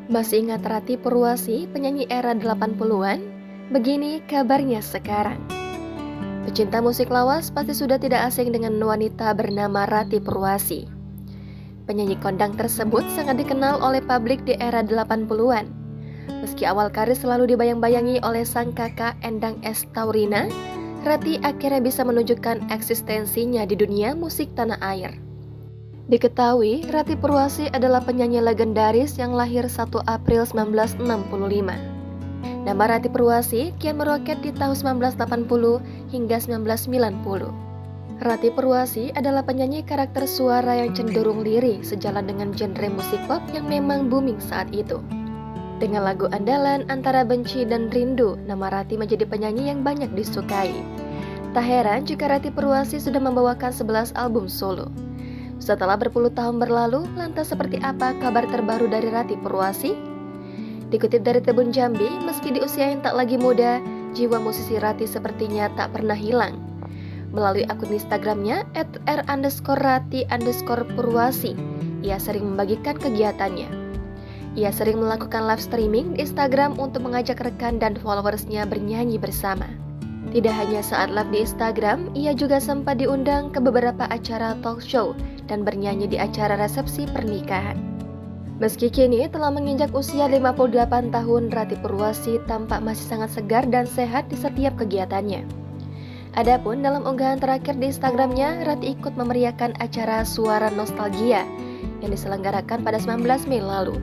Masih ingat Rati Purwasi, penyanyi era 80-an? Begini kabarnya sekarang. Pecinta musik lawas pasti sudah tidak asing dengan wanita bernama Rati Purwasi. Penyanyi kondang tersebut sangat dikenal oleh publik di era 80-an. Meski awal karir selalu dibayang-bayangi oleh sang kakak Endang S. Taurina, Rati akhirnya bisa menunjukkan eksistensinya di dunia musik tanah air. Diketahui, Rati Purwasi adalah penyanyi legendaris yang lahir 1 April 1965. Nama Rati Purwasi kian meroket di tahun 1980 hingga 1990. Rati Purwasi adalah penyanyi karakter suara yang cenderung lirik sejalan dengan genre musik pop yang memang booming saat itu. Dengan lagu andalan Antara Benci dan Rindu, nama Rati menjadi penyanyi yang banyak disukai. Tak heran jika Rati Purwasi sudah membawakan 11 album solo. Setelah berpuluh tahun berlalu, lantas seperti apa kabar terbaru dari Rati Purwasi? Dikutip dari Tribun Jambi, meski di usia yang tak lagi muda, jiwa musisi Rati sepertinya tak pernah hilang. Melalui akun Instagramnya @r_rati_purwasi, ia sering membagikan kegiatannya. Ia sering melakukan live streaming di Instagram untuk mengajak rekan dan followersnya bernyanyi bersama. Tidak hanya saat live di Instagram, ia juga sempat diundang ke beberapa acara talk show dan bernyanyi di acara resepsi pernikahan. Meski kini telah menginjak usia 58 tahun, Rati Purwasi tampak masih sangat segar dan sehat di setiap kegiatannya. Adapun dalam unggahan terakhir di Instagramnya, Rati ikut memeriahkan acara Suara Nostalgia yang diselenggarakan pada 19 Mei lalu.